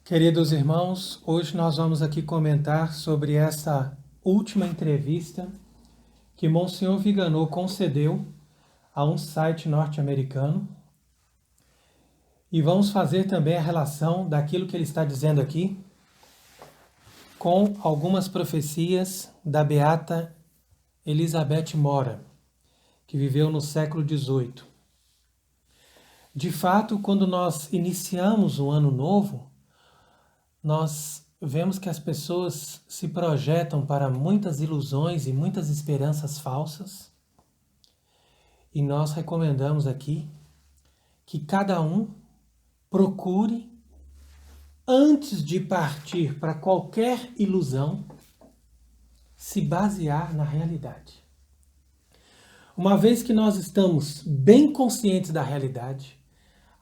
Queridos irmãos, hoje nós vamos aqui comentar sobre essa última entrevista que Monsenhor Viganò concedeu a um site norte-americano e vamos fazer também a relação daquilo que ele está dizendo aqui com algumas profecias da beata Elizabeth Mora, que viveu no século XVIII. De fato, quando nós iniciamos o ano novo, nós vemos que as pessoas se projetam para muitas ilusões e muitas esperanças falsas. E nós recomendamos aqui que cada um procure, antes de partir para qualquer ilusão, se basear na realidade. Uma vez que nós estamos bem conscientes da realidade,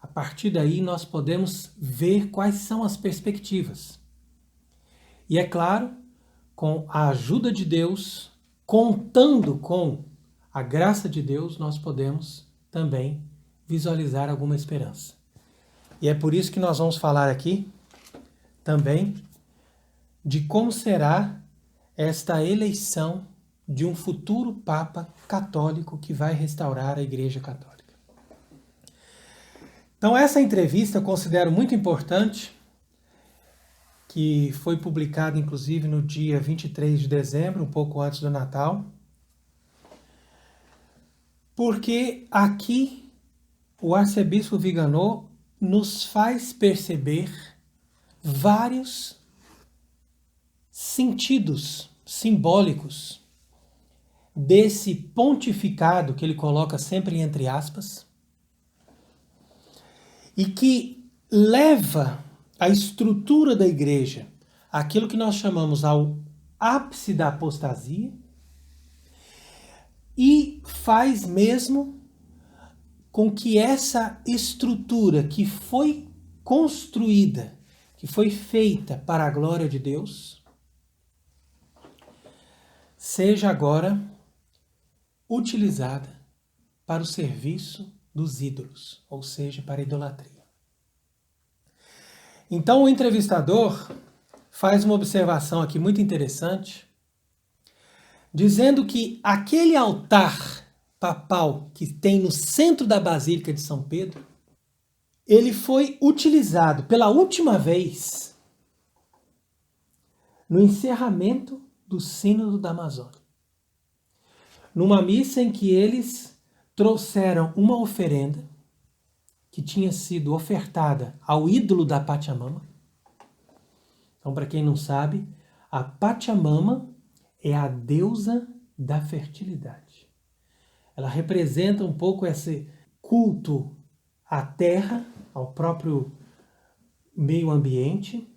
a partir daí nós podemos ver quais são as perspectivas. E é claro, com a ajuda de Deus, contando com a graça de Deus, nós podemos também visualizar alguma esperança. E é por isso que nós vamos falar aqui também de como será esta eleição de um futuro Papa católico que vai restaurar a Igreja Católica. Então essa entrevista eu considero muito importante, que foi publicada inclusive no dia 23 de dezembro, um pouco antes do Natal, porque aqui o arcebispo Viganò nos faz perceber vários sentidos simbólicos desse pontificado que ele coloca sempre entre aspas, e que leva a estrutura da igreja àquilo que nós chamamos ao ápice da apostasia e faz mesmo com que essa estrutura que foi construída, que foi feita para a glória de Deus, seja agora utilizada para o serviço dos ídolos, ou seja, para a idolatria. Então o entrevistador faz uma observação aqui muito interessante, dizendo que aquele altar papal que tem no centro da Basílica de São Pedro, ele foi utilizado pela última vez no encerramento do Sínodo da Amazônia, numa missa em que eles trouxeram uma oferenda que tinha sido ofertada ao ídolo da Pachamama. Então, para quem não sabe, a Pachamama é a deusa da fertilidade. Ela representa um pouco esse culto à terra, ao próprio meio ambiente,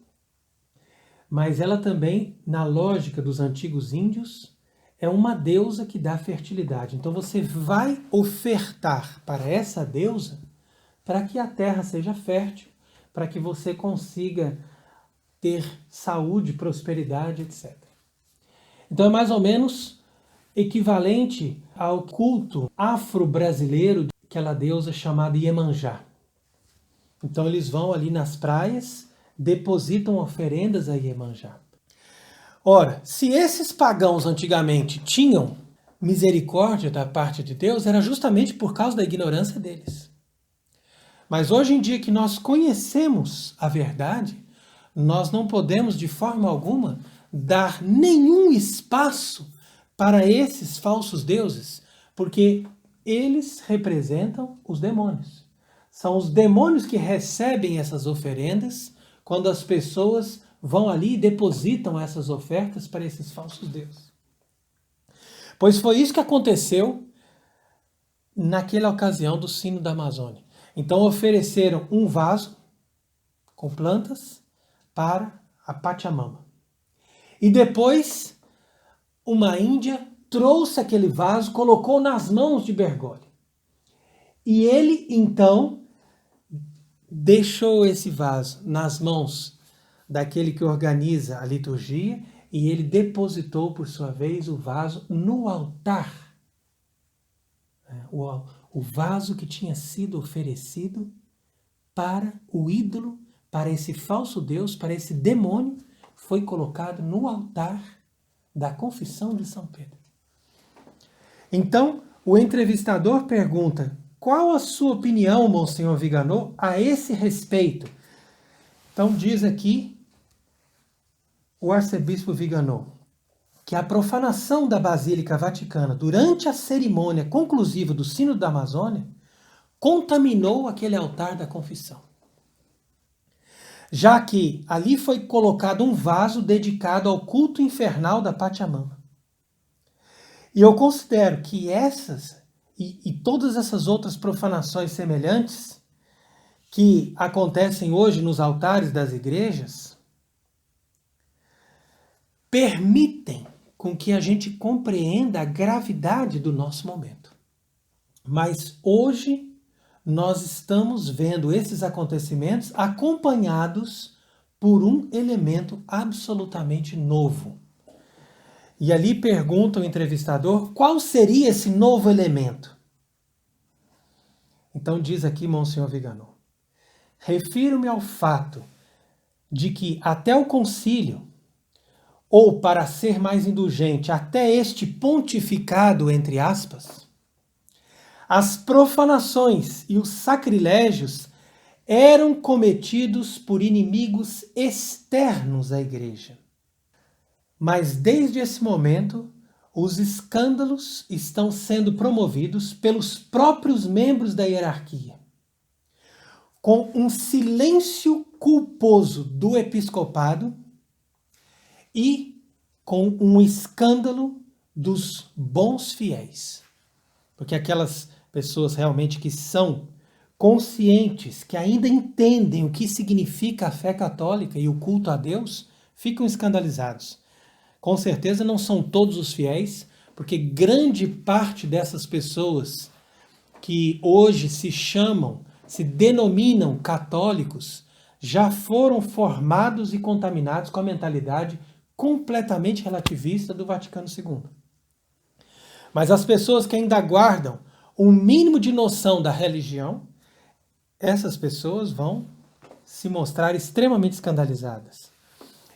mas ela também, na lógica dos antigos índios, é uma deusa que dá fertilidade. Então você vai ofertar para essa deusa para que a terra seja fértil, para que você consiga ter saúde, prosperidade, etc. Então é mais ou menos equivalente ao culto afro-brasileiro daquela deusa chamada Iemanjá. Então eles vão ali nas praias, depositam oferendas a Iemanjá. Ora, se esses pagãos antigamente tinham misericórdia da parte de Deus, era justamente por causa da ignorância deles. Mas hoje em dia que nós conhecemos a verdade, nós não podemos de forma alguma dar nenhum espaço para esses falsos deuses, porque eles representam os demônios. São os demônios que recebem essas oferendas quando as pessoas vão ali e depositam essas ofertas para esses falsos deuses. Pois foi isso que aconteceu naquela ocasião do Sínodo da Amazônia. Então ofereceram um vaso com plantas para a Pachamama. E depois uma índia trouxe aquele vaso, colocou nas mãos de Bergoglio. E ele então deixou esse vaso nas mãos daquele que organiza a liturgia, e ele depositou, por sua vez, o vaso no altar. O vaso que tinha sido oferecido para o ídolo para esse falso Deus, para esse demônio, foi colocado no altar da confissão de São Pedro. Então, o entrevistador pergunta: qual a sua opinião, Monsenhor Viganò, a esse respeito? Então, diz aqui o arcebispo Viganò que a profanação da Basílica Vaticana durante a cerimônia conclusiva do Sínodo da Amazônia contaminou aquele altar da confissão, já que ali foi colocado um vaso dedicado ao culto infernal da Pachamama. E eu considero que essas e todas essas outras profanações semelhantes que acontecem hoje nos altares das igrejas permitem com que a gente compreenda a gravidade do nosso momento. Mas hoje nós estamos vendo esses acontecimentos acompanhados por um elemento absolutamente novo. E ali pergunta o entrevistador qual seria esse novo elemento. Então diz aqui Monsenhor Viganò: refiro-me ao fato de que até o concílio, ou para ser mais indulgente, até este pontificado, entre aspas, as profanações e os sacrilégios eram cometidos por inimigos externos à igreja. Mas desde esse momento, os escândalos estão sendo promovidos pelos próprios membros da hierarquia, com um silêncio culposo do episcopado e com um escândalo dos bons fiéis. Porque aquelas pessoas realmente que são conscientes, que ainda entendem o que significa a fé católica e o culto a Deus, ficam escandalizados. Com certeza não são todos os fiéis, porque grande parte dessas pessoas que hoje se denominam católicos, já foram formados e contaminados com a mentalidade completamente relativista do Vaticano II. Mas as pessoas que ainda guardam um mínimo de noção da religião, essas pessoas vão se mostrar extremamente escandalizadas.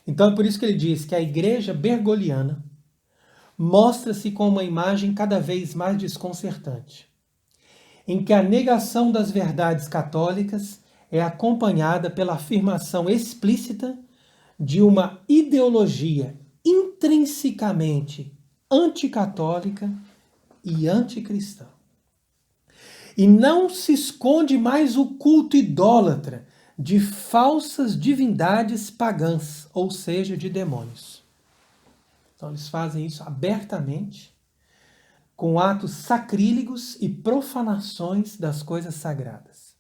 Então é por isso que ele diz que a igreja bergogliana mostra-se com uma imagem cada vez mais desconcertante, em que a negação das verdades católicas é acompanhada pela afirmação explícita de uma ideologia intrinsecamente anticatólica e anticristã. E não se esconde mais o culto idólatra de falsas divindades pagãs, ou seja, de demônios. Então eles fazem isso abertamente, com atos sacrílegos e profanações das coisas sagradas.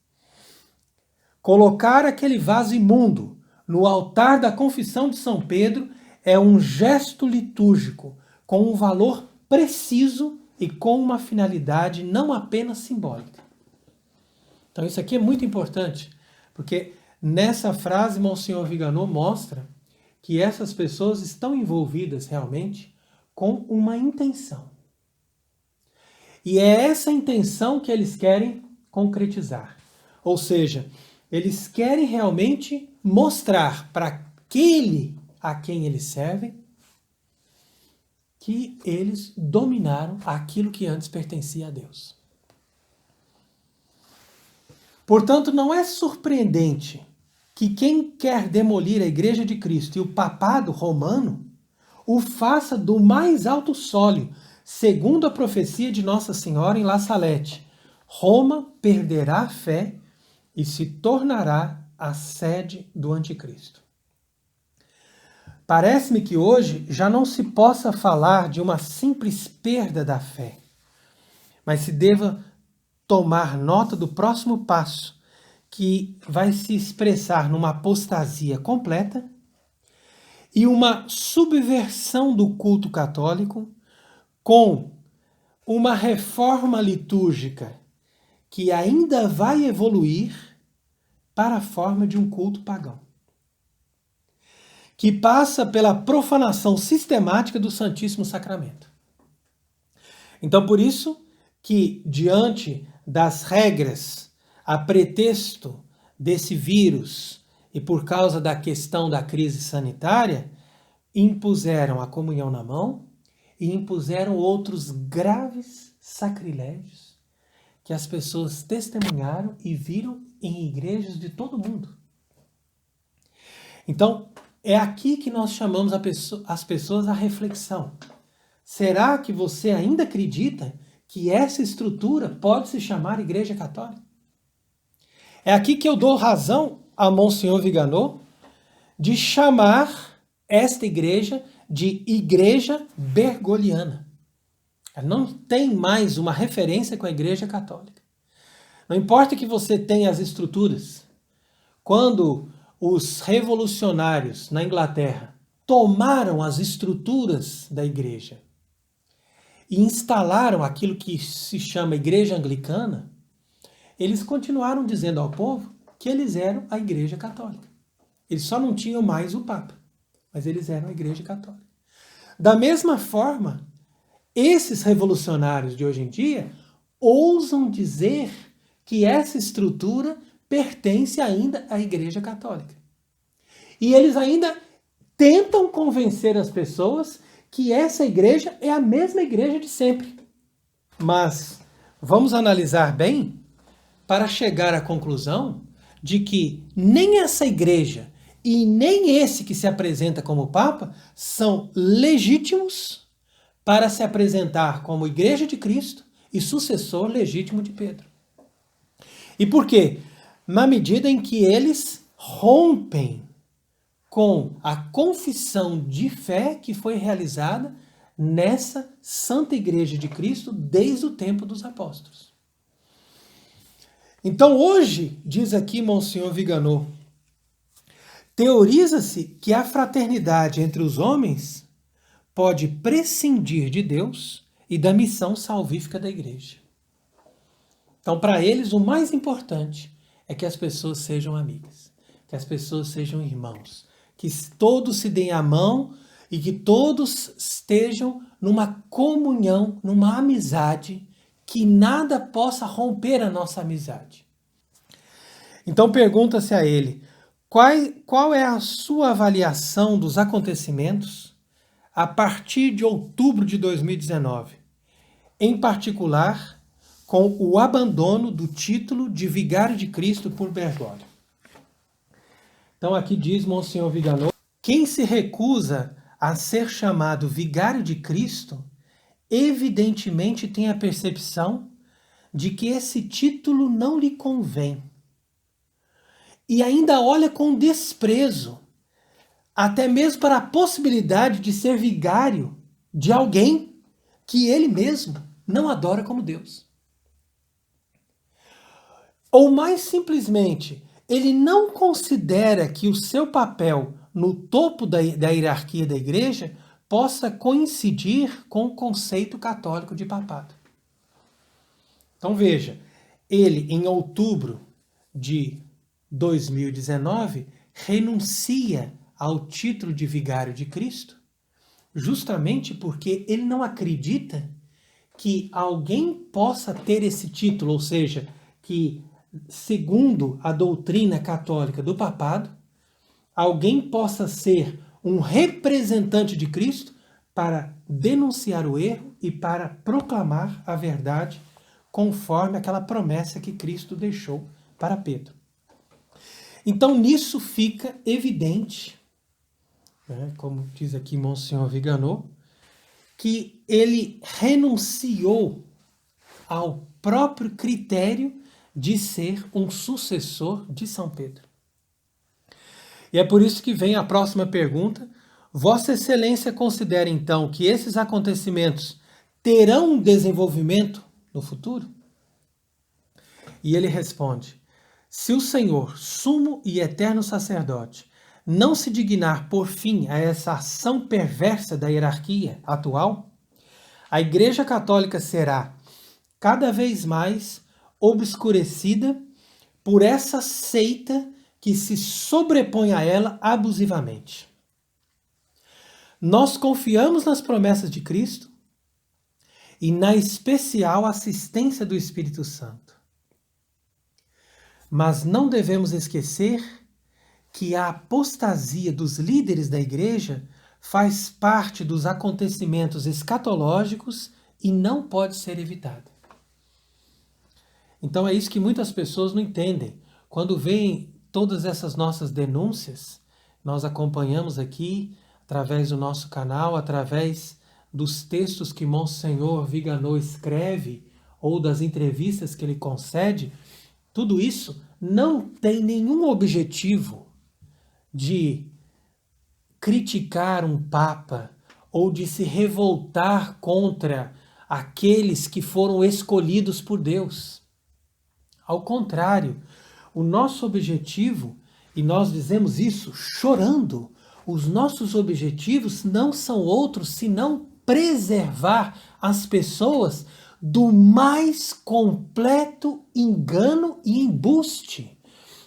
Colocar aquele vaso imundo no altar da confissão de São Pedro é um gesto litúrgico com um valor preciso e com uma finalidade não apenas simbólica. Então isso aqui é muito importante, porque nessa frase Monsenhor Viganò mostra que essas pessoas estão envolvidas realmente com uma intenção. E é essa intenção que eles querem concretizar. Ou seja, eles querem realmente mostrar para aquele a quem eles servem que eles dominaram aquilo que antes pertencia a Deus. Portanto, não é surpreendente que quem quer demolir a Igreja de Cristo e o papado romano o faça do mais alto sólio, segundo a profecia de Nossa Senhora em La Salette: Roma perderá a fé e se tornará a sede do anticristo. Parece-me que hoje já não se possa falar de uma simples perda da fé, mas se deva tomar nota do próximo passo, que vai se expressar numa apostasia completa e uma subversão do culto católico com uma reforma litúrgica que ainda vai evoluir para a forma de um culto pagão, que passa pela profanação sistemática do Santíssimo Sacramento. Então, por isso que, diante das regras, a pretexto desse vírus e por causa da questão da crise sanitária, impuseram a comunhão na mão e impuseram outros graves sacrilégios que as pessoas testemunharam e viram em igrejas de todo o mundo. Então, é aqui que nós chamamos as pessoas à reflexão. Será que você ainda acredita que essa estrutura pode se chamar Igreja Católica? É aqui que eu dou razão a Monsenhor Viganò de chamar esta igreja de Igreja Bergogliana. Ela não tem mais uma referência com a Igreja Católica. Não importa que você tenha as estruturas. Quando os revolucionários na Inglaterra tomaram as estruturas da igreja e instalaram aquilo que se chama Igreja Anglicana, eles continuaram dizendo ao povo que eles eram a Igreja Católica. Eles só não tinham mais o Papa, mas eles eram a Igreja Católica. Da mesma forma, esses revolucionários de hoje em dia ousam dizer que essa estrutura pertence ainda à Igreja Católica. E eles ainda tentam convencer as pessoas que essa igreja é a mesma igreja de sempre. Mas vamos analisar bem para chegar à conclusão de que nem essa igreja e nem esse que se apresenta como Papa são legítimos para se apresentar como Igreja de Cristo e sucessor legítimo de Pedro. E por quê? Na medida em que eles rompem com a confissão de fé que foi realizada nessa Santa Igreja de Cristo desde o tempo dos apóstolos. Então hoje, diz aqui Monsenhor Viganò, teoriza-se que a fraternidade entre os homens pode prescindir de Deus e da missão salvífica da igreja. Então, para eles, o mais importante é que as pessoas sejam amigas, que as pessoas sejam irmãos, que todos se deem a mão e que todos estejam numa comunhão, numa amizade, que nada possa romper a nossa amizade. Então, pergunta-se a ele, qual é a sua avaliação dos acontecimentos a partir de outubro de 2019, em particular com o abandono do título de Vigário de Cristo por Bergoglio. Então aqui diz Monsenhor Viganò, quem se recusa a ser chamado Vigário de Cristo, evidentemente tem a percepção de que esse título não lhe convém. E ainda olha com desprezo, até mesmo para a possibilidade de ser vigário de alguém que ele mesmo não adora como Deus. Ou mais simplesmente, ele não considera que o seu papel no topo da hierarquia da igreja possa coincidir com o conceito católico de papado. Então veja, ele em outubro de 2019 renuncia ao título de Vigário de Cristo, justamente porque ele não acredita que alguém possa ter esse título, ou seja, que segundo a doutrina católica do papado, alguém possa ser um representante de Cristo para denunciar o erro e para proclamar a verdade conforme aquela promessa que Cristo deixou para Pedro. Então nisso fica evidente, como diz aqui Monsenhor Viganò, que ele renunciou ao próprio critério de ser um sucessor de São Pedro. E é por isso que vem a próxima pergunta. Vossa Excelência considera então que esses acontecimentos terão um desenvolvimento no futuro? E ele responde, se o Senhor, sumo e eterno sacerdote, não se dignar por fim a essa ação perversa da hierarquia atual, a Igreja Católica será cada vez mais obscurecida por essa seita que se sobrepõe a ela abusivamente. Nós confiamos nas promessas de Cristo e na especial assistência do Espírito Santo. Mas não devemos esquecer que a apostasia dos líderes da igreja faz parte dos acontecimentos escatológicos e não pode ser evitada. Então é isso que muitas pessoas não entendem. Quando veem todas essas nossas denúncias, nós acompanhamos aqui, através do nosso canal, através dos textos que Monsenhor Viganò escreve, ou das entrevistas que ele concede, tudo isso não tem nenhum objetivo de criticar um Papa ou de se revoltar contra aqueles que foram escolhidos por Deus. Ao contrário, o nosso objetivo, e nós dizemos isso chorando, os nossos objetivos não são outros senão preservar as pessoas do mais completo engano e embuste.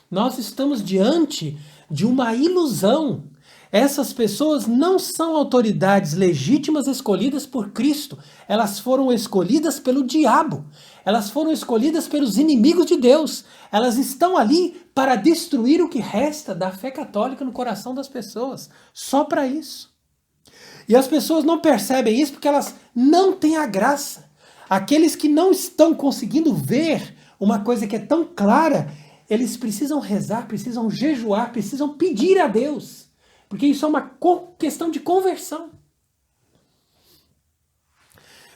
Nós estamos diante de uma ilusão. Essas pessoas não são autoridades legítimas escolhidas por Cristo. Elas foram escolhidas pelo diabo. Elas foram escolhidas pelos inimigos de Deus. Elas estão ali para destruir o que resta da fé católica no coração das pessoas. Só para isso. E as pessoas não percebem isso porque elas não têm a graça. Aqueles que não estão conseguindo ver uma coisa que é tão clara, eles precisam rezar, precisam jejuar, precisam pedir a Deus. Porque isso é uma questão de conversão.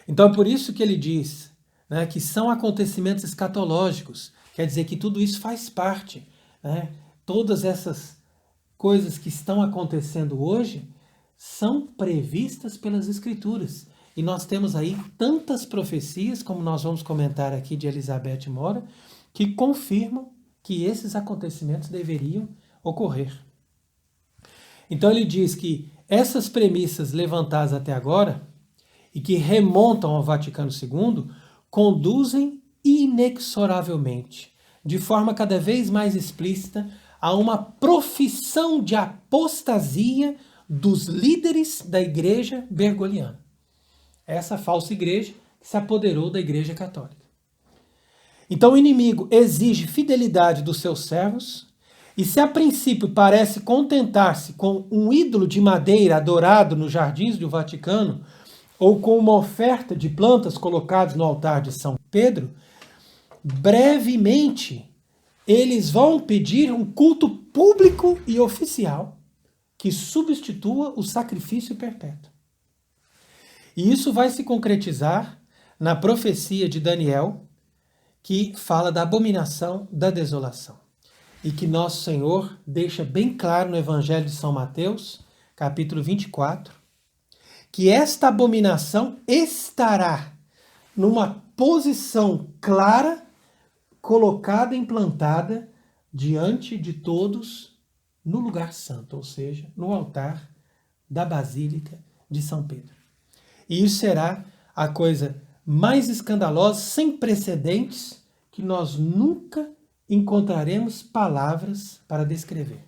Então é por isso que ele diz, né, que são acontecimentos escatológicos. Quer dizer que tudo isso faz parte. Né? Todas essas coisas que estão acontecendo hoje são previstas pelas Escrituras. E nós temos aí tantas profecias, como nós vamos comentar aqui de Elizabeth Mora, que confirmam que esses acontecimentos deveriam ocorrer. Então ele diz que essas premissas levantadas até agora, e que remontam ao Vaticano II, conduzem inexoravelmente, de forma cada vez mais explícita, a uma profissão de apostasia dos líderes da Igreja bergogliana. Essa falsa igreja que se apoderou da Igreja Católica. Então o inimigo exige fidelidade dos seus servos, e se a princípio parece contentar-se com um ídolo de madeira adorado nos jardins do Vaticano, ou com uma oferta de plantas colocadas no altar de São Pedro, brevemente eles vão pedir um culto público e oficial que substitua o sacrifício perpétuo. E isso vai se concretizar na profecia de Daniel, que fala da abominação da desolação. E que Nosso Senhor deixa bem claro no Evangelho de São Mateus, capítulo 24, que esta abominação estará numa posição clara, colocada, implantada diante de todos no lugar santo, ou seja, no altar da Basílica de São Pedro. E isso será a coisa mais escandalosa, sem precedentes, que nós nunca encontraremos palavras para descrever.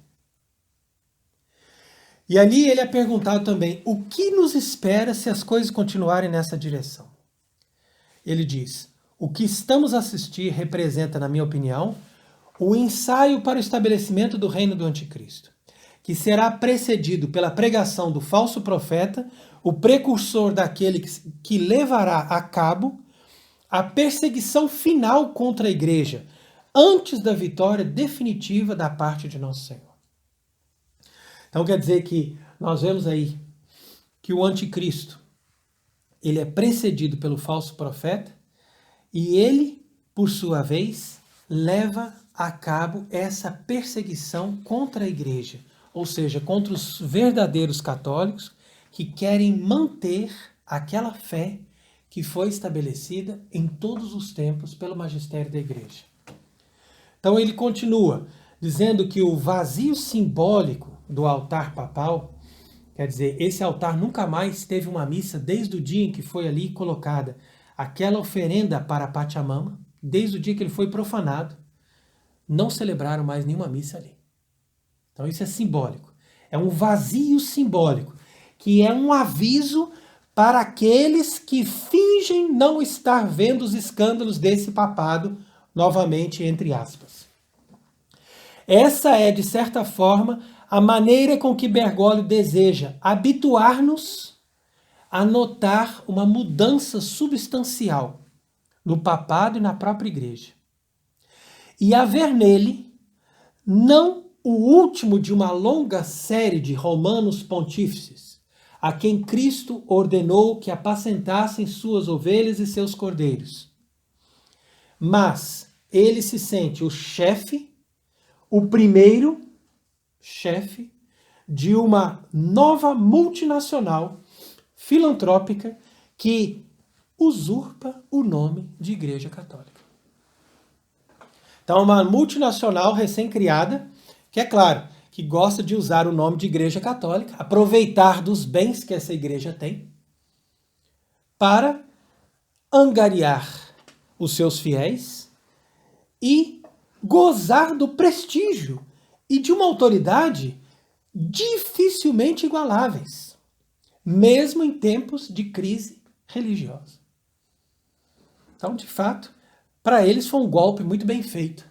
E ali ele é perguntado também, o que nos espera se as coisas continuarem nessa direção? Ele diz, o que estamos a assistir representa, na minha opinião, o ensaio para o estabelecimento do reino do anticristo, que será precedido pela pregação do falso profeta, o precursor daquele que levará a cabo a perseguição final contra a igreja, antes da vitória definitiva da parte de Nosso Senhor. Então quer dizer que nós vemos aí que o anticristo, ele é precedido pelo falso profeta e ele, por sua vez, leva a cabo essa perseguição contra a igreja, ou seja, contra os verdadeiros católicos que querem manter aquela fé que foi estabelecida em todos os tempos pelo magistério da igreja. Então ele continua dizendo que o vazio simbólico do altar papal, quer dizer, esse altar nunca mais teve uma missa desde o dia em que foi ali colocada aquela oferenda para Pachamama, desde o dia que ele foi profanado, não celebraram mais nenhuma missa ali. Então isso é simbólico. É um vazio simbólico, que é um aviso para aqueles que fingem não estar vendo os escândalos desse papado, novamente, entre aspas. Essa é, de certa forma, a maneira com que Bergoglio deseja habituar-nos a notar uma mudança substancial no papado e na própria igreja. E a ver nele, não o último de uma longa série de romanos pontífices, a quem Cristo ordenou que apacentassem suas ovelhas e seus cordeiros. Mas ele se sente o chefe, o primeiro chefe de uma nova multinacional filantrópica que usurpa o nome de Igreja Católica. Então, uma multinacional recém-criada, que é claro, que gosta de usar o nome de Igreja Católica, aproveitar dos bens que essa igreja tem, para angariar os seus fiéis e gozar do prestígio e de uma autoridade dificilmente igualáveis, mesmo em tempos de crise religiosa. Então, de fato, para eles foi um golpe muito bem feito.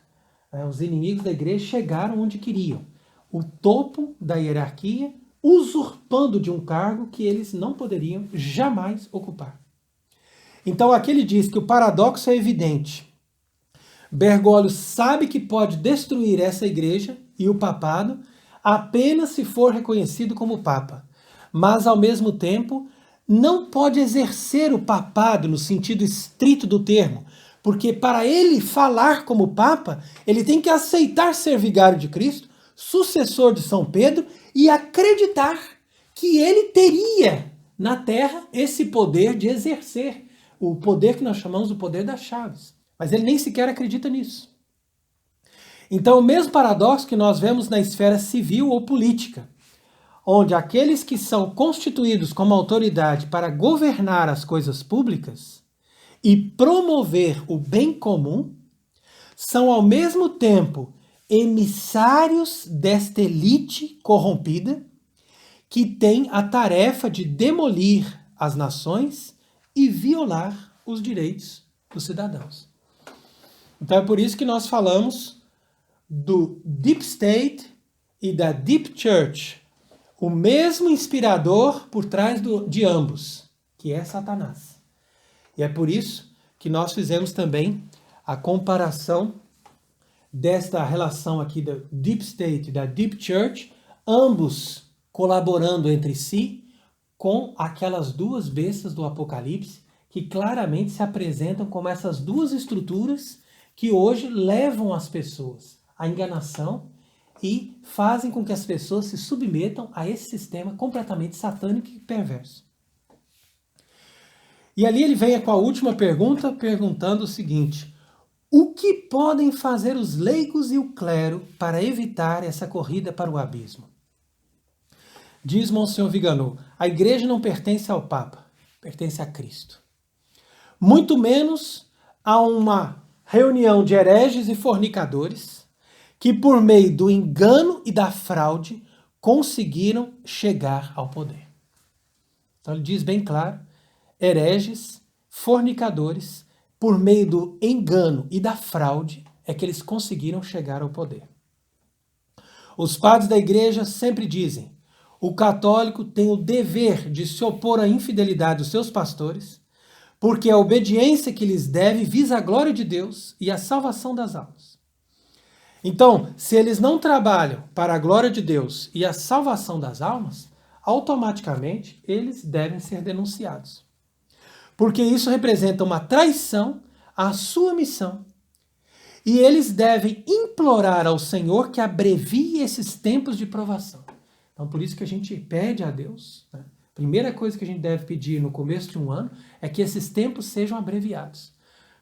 Os inimigos da igreja chegaram onde queriam, o topo da hierarquia, usurpando de um cargo que eles não poderiam jamais ocupar. Então aqui ele diz que o paradoxo é evidente. Bergoglio sabe que pode destruir essa igreja e o papado apenas se for reconhecido como papa, mas ao mesmo tempo não pode exercer o papado no sentido estrito do termo, porque para ele falar como papa, ele tem que aceitar ser vigário de Cristo, sucessor de São Pedro, e acreditar que ele teria na terra esse poder de exercer o poder que nós chamamos do poder das chaves. Mas ele nem sequer acredita nisso. Então, o mesmo paradoxo que nós vemos na esfera civil ou política, onde aqueles que são constituídos como autoridade para governar as coisas públicas e promover o bem comum, são ao mesmo tempo emissários desta elite corrompida que tem a tarefa de demolir as nações e violar os direitos dos cidadãos. Então é por isso que nós falamos do Deep State e da Deep Church, o mesmo inspirador por trás de ambos, que é Satanás. E é por isso que nós fizemos também a comparação desta relação aqui da Deep State e da Deep Church, ambos colaborando entre si com aquelas duas bestas do Apocalipse, que claramente se apresentam como essas duas estruturas que hoje levam as pessoas à enganação e fazem com que as pessoas se submetam a esse sistema completamente satânico e perverso. E ali ele vem com a última pergunta, perguntando o seguinte: o que podem fazer os leigos e o clero para evitar essa corrida para o abismo? Diz Monsenhor Viganò, a igreja não pertence ao Papa, pertence a Cristo. Muito menos a uma reunião de hereges e fornicadores que, por meio do engano e da fraude, conseguiram chegar ao poder. Então ele diz bem claro, hereges, fornicadores, por meio do engano e da fraude, é que eles conseguiram chegar ao poder. Os padres da igreja sempre dizem, o católico tem o dever de se opor à infidelidade dos seus pastores, porque a obediência que lhes deve visa a glória de Deus e a salvação das almas. Então, se eles não trabalham para a glória de Deus e a salvação das almas, automaticamente eles devem ser denunciados. Porque isso representa uma traição à sua missão. E eles devem implorar ao Senhor que abrevie esses tempos de provação. Então, por isso que a gente pede a Deus, né? Primeira coisa que a gente deve pedir no começo de um ano é que esses tempos sejam abreviados.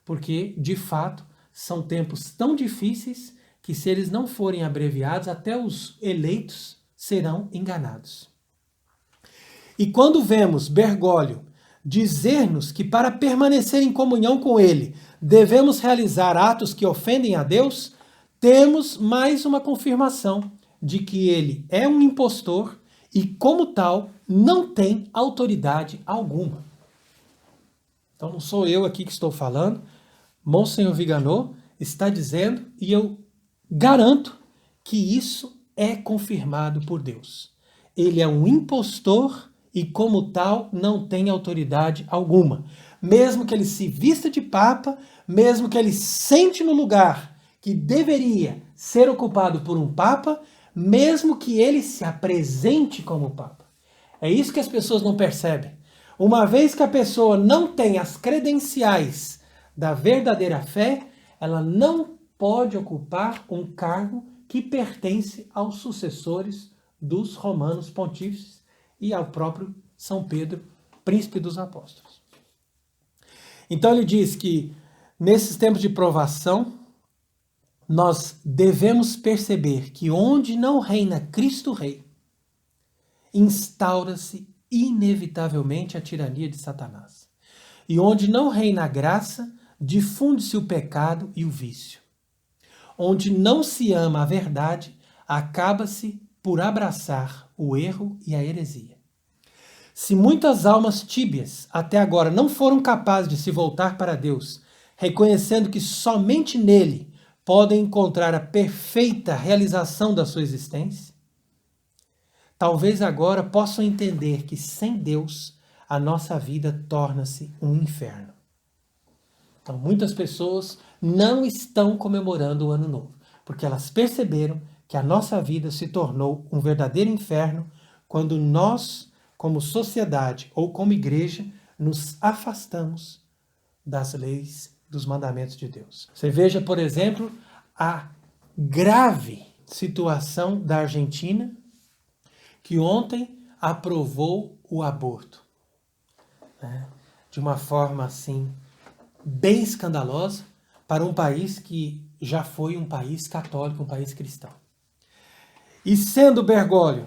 Porque, de fato, são tempos tão difíceis que, se eles não forem abreviados, até os eleitos serão enganados. E quando vemos Bergoglio dizer-nos que, para permanecer em comunhão com ele, devemos realizar atos que ofendem a Deus, temos mais uma confirmação de que ele é um impostor e, como tal, não tem autoridade alguma. Então não sou eu aqui que estou falando, Monsenhor Viganò está dizendo, e eu garanto que isso é confirmado por Deus. Ele é um impostor e, como tal, não tem autoridade alguma. Mesmo que ele se vista de papa, mesmo que ele sente no lugar que deveria ser ocupado por um papa, mesmo que ele se apresente como papa. É isso que as pessoas não percebem. Uma vez que a pessoa não tem as credenciais da verdadeira fé, ela não pode ocupar um cargo que pertence aos sucessores dos romanos pontífices e ao próprio São Pedro, príncipe dos apóstolos. Então ele diz que nesses tempos de provação, nós devemos perceber que onde não reina Cristo Rei, instaura-se inevitavelmente a tirania de Satanás. E onde não reina a graça, difunde-se o pecado e o vício. Onde não se ama a verdade, acaba-se por abraçar o erro e a heresia. Se muitas almas tíbias até agora não foram capazes de se voltar para Deus, reconhecendo que somente nele podem encontrar a perfeita realização da sua existência, talvez agora possam entender que sem Deus a nossa vida torna-se um inferno. Então muitas pessoas não estão comemorando o Ano Novo, porque elas perceberam que a nossa vida se tornou um verdadeiro inferno quando nós, como sociedade ou como igreja, nos afastamos das leis, dos mandamentos de Deus. Você veja, por exemplo, a grave situação da Argentina, que ontem aprovou o aborto, né? De uma forma assim, bem escandalosa, para um país que já foi um país católico, um país cristão. E sendo Bergoglio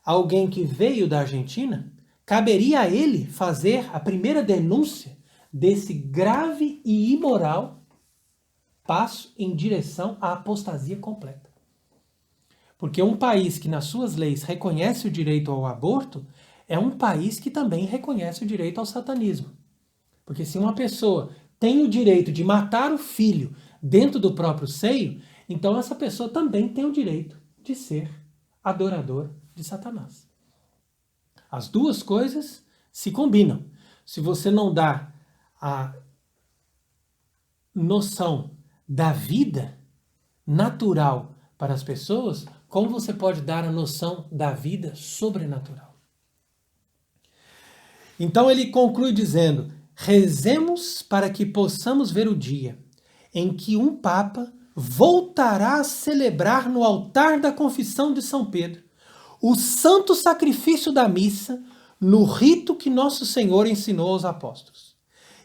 alguém que veio da Argentina, caberia a ele fazer a primeira denúncia desse grave e imoral passo em direção à apostasia completa. Porque um país que nas suas leis reconhece o direito ao aborto é um país que também reconhece o direito ao satanismo. Porque se uma pessoa tem o direito de matar o filho dentro do próprio seio, então essa pessoa também tem o direito de ser adorador de Satanás. As duas coisas se combinam. Se você não dá a noção da vida natural para as pessoas, como você pode dar a noção da vida sobrenatural? Então ele conclui dizendo: rezemos para que possamos ver o dia em que um Papa voltará a celebrar no altar da confissão de São Pedro o santo sacrifício da missa no rito que Nosso Senhor ensinou aos apóstolos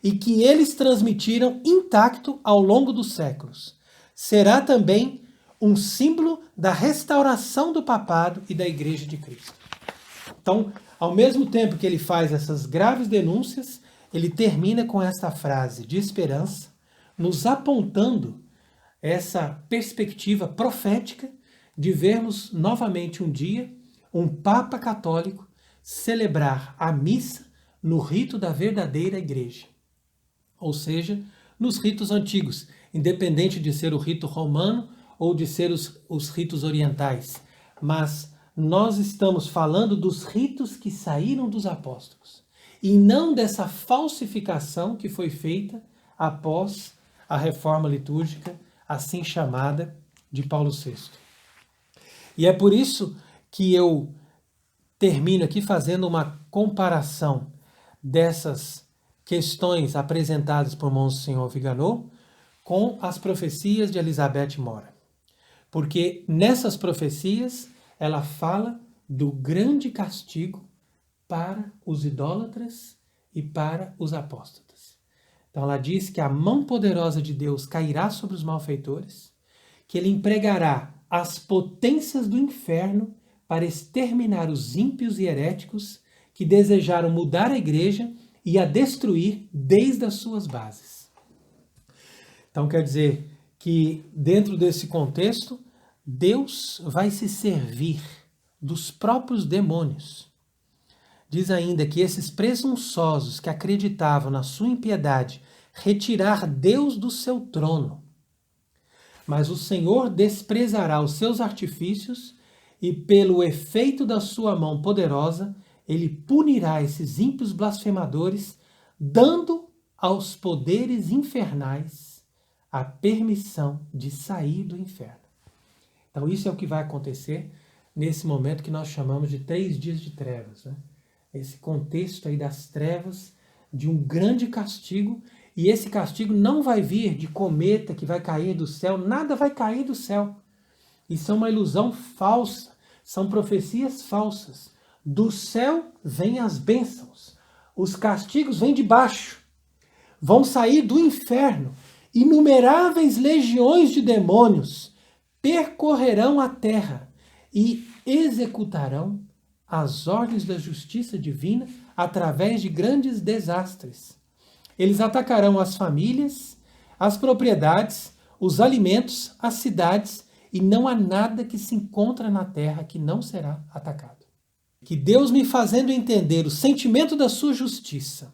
e que eles transmitiram intacto ao longo dos séculos. Será também um símbolo da restauração do papado e da Igreja de Cristo. Então, ao mesmo tempo que ele faz essas graves denúncias, ele termina com esta frase de esperança, nos apontando essa perspectiva profética de vermos novamente um dia um Papa católico celebrar a missa no rito da verdadeira Igreja, ou seja, nos ritos antigos, independente de ser o rito romano ou de ser os ritos orientais. Mas nós estamos falando dos ritos que saíram dos apóstolos e não dessa falsificação que foi feita após a reforma litúrgica, assim chamada, de Paulo VI. E é por isso que eu termino aqui fazendo uma comparação dessas questões apresentadas por Monsenhor Viganò com as profecias de Elizabeth Mora. Porque nessas profecias ela fala do grande castigo para os idólatras e para os apóstatas. Então ela diz que a mão poderosa de Deus cairá sobre os malfeitores, que ele empregará as potências do inferno para exterminar os ímpios e heréticos que desejaram mudar a igreja e a destruir desde as suas bases. Então quer dizer que dentro desse contexto, Deus vai se servir dos próprios demônios. Diz ainda que esses presunçosos que acreditavam na sua impiedade retirar Deus do seu trono, mas o Senhor desprezará os seus artifícios e, pelo efeito da sua mão poderosa, ele punirá esses ímpios blasfemadores, dando aos poderes infernais a permissão de sair do inferno. Então isso é o que vai acontecer nesse momento que nós chamamos de 3 dias de trevas, né? Esse contexto aí das trevas, de um grande castigo, e esse castigo não vai vir de cometa que vai cair do céu, nada vai cair do céu. Isso é uma ilusão falsa, são profecias falsas. Do céu vêm as bênçãos, os castigos vêm de baixo, vão sair do inferno, inumeráveis legiões de demônios percorrerão a terra e executarão as ordens da justiça divina através de grandes desastres. Eles atacarão as famílias, as propriedades, os alimentos, as cidades, e não há nada que se encontra na terra que não será atacado. Que Deus, me fazendo entender o sentimento da sua justiça,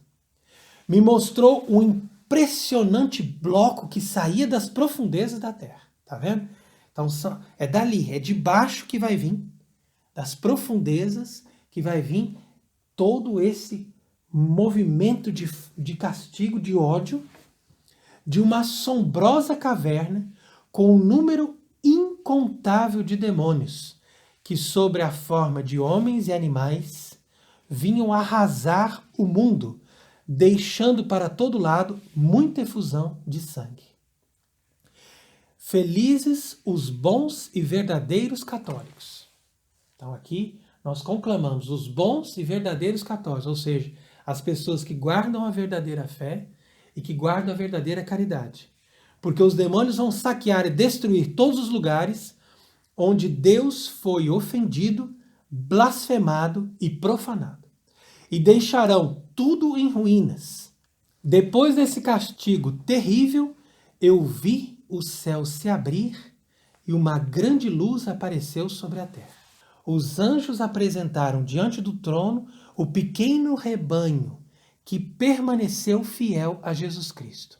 me mostrou um impressionante bloco que saía das profundezas da terra. Tá vendo? Então é dali, é de baixo que vai vir, das profundezas que vai vir todo esse movimento de castigo, de ódio, de uma assombrosa caverna com um número incontável de demônios que, sobre a forma de homens e animais, vinham arrasar o mundo, deixando para todo lado muita efusão de sangue. Felizes os bons e verdadeiros católicos. Então aqui nós conclamamos os bons e verdadeiros católicos, ou seja, as pessoas que guardam a verdadeira fé e que guardam a verdadeira caridade. Porque os demônios vão saquear e destruir todos os lugares onde Deus foi ofendido, blasfemado e profanado. E deixarão tudo em ruínas. Depois desse castigo terrível, eu vi o céu se abrir e uma grande luz apareceu sobre a terra. Os anjos apresentaram diante do trono o pequeno rebanho que permaneceu fiel a Jesus Cristo.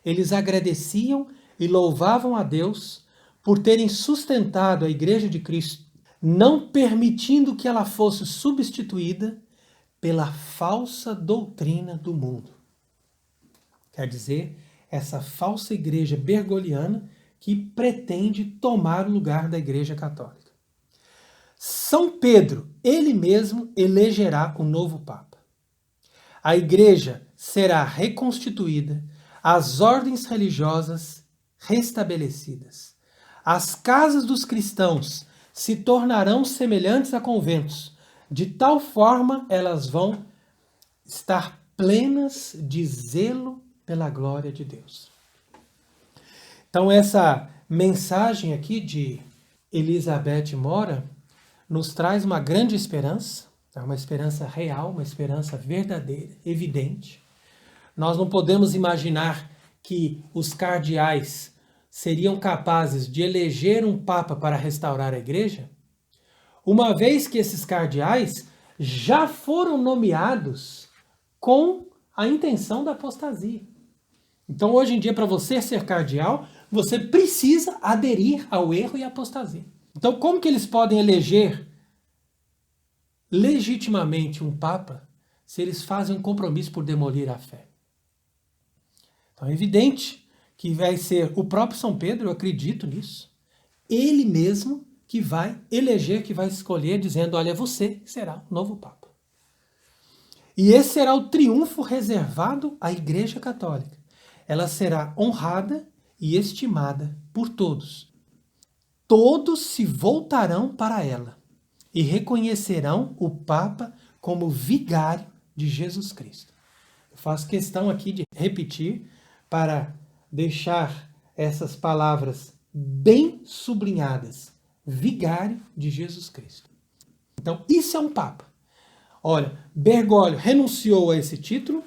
Eles agradeciam e louvavam a Deus por terem sustentado a Igreja de Cristo, não permitindo que ela fosse substituída pela falsa doutrina do mundo. Quer dizer, essa falsa igreja bergoliana que pretende tomar o lugar da Igreja Católica. São Pedro, ele mesmo, elegerá o novo Papa. A Igreja será reconstituída, as ordens religiosas restabelecidas. As casas dos cristãos se tornarão semelhantes a conventos, de tal forma elas vão estar plenas de zelo pela glória de Deus. Então essa mensagem aqui de Elizabeth Mora nos traz uma grande esperança, uma esperança real, uma esperança verdadeira, evidente. Nós não podemos imaginar que os cardeais seriam capazes de eleger um papa para restaurar a igreja, uma vez que esses cardeais já foram nomeados com a intenção da apostasia. Então, hoje em dia, para você ser cardeal, você precisa aderir ao erro e à apostasia. Então, como que eles podem eleger legitimamente um papa se eles fazem um compromisso por demolir a fé? Então, é evidente que vai ser o próprio São Pedro, eu acredito nisso, ele mesmo que vai eleger, que vai escolher, dizendo, olha, você será o novo Papa. E esse será o triunfo reservado à Igreja Católica. Ela será honrada e estimada por todos. Todos se voltarão para ela e reconhecerão o Papa como vigário de Jesus Cristo. Eu faço questão aqui de repetir para deixar essas palavras bem sublinhadas. Vigário de Jesus Cristo. Então, isso é um Papa. Olha, Bergoglio renunciou a esse título,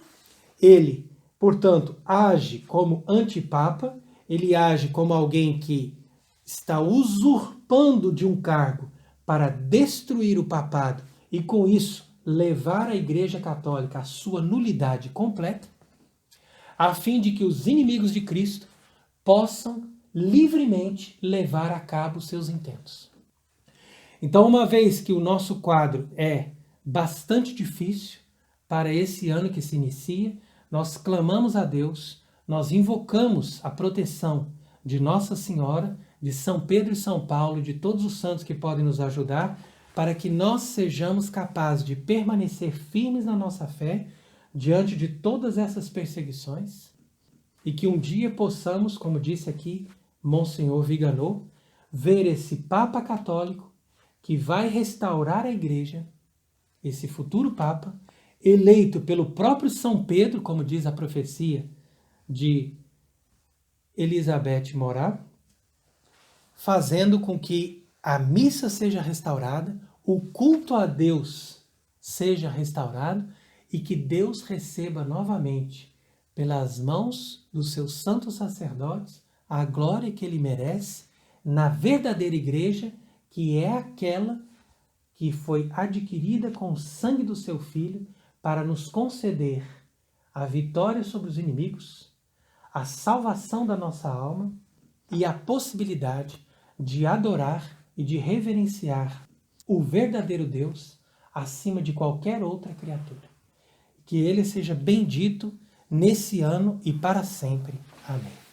ele, portanto, age como antipapa, ele age como alguém que está usurpando de um cargo para destruir o papado e, com isso, levar a Igreja Católica à sua nulidade completa, a fim de que os inimigos de Cristo possam livremente levar a cabo os seus intentos. Então, uma vez que o nosso quadro é bastante difícil para esse ano que se inicia, nós clamamos a Deus, nós invocamos a proteção de Nossa Senhora, de São Pedro e São Paulo, de todos os santos que podem nos ajudar, para que nós sejamos capazes de permanecer firmes na nossa fé diante de todas essas perseguições e que um dia possamos, como disse aqui Monsenhor Viganò, ver esse Papa Católico que vai restaurar a Igreja, esse futuro Papa, eleito pelo próprio São Pedro, como diz a profecia de Elizabeth Morat, fazendo com que a missa seja restaurada, o culto a Deus seja restaurado e que Deus receba novamente, pelas mãos dos seus santos sacerdotes, a glória que ele merece na verdadeira igreja, que é aquela que foi adquirida com o sangue do seu Filho para nos conceder a vitória sobre os inimigos, a salvação da nossa alma e a possibilidade de adorar e de reverenciar o verdadeiro Deus acima de qualquer outra criatura. Que ele seja bendito nesse ano e para sempre. Amém.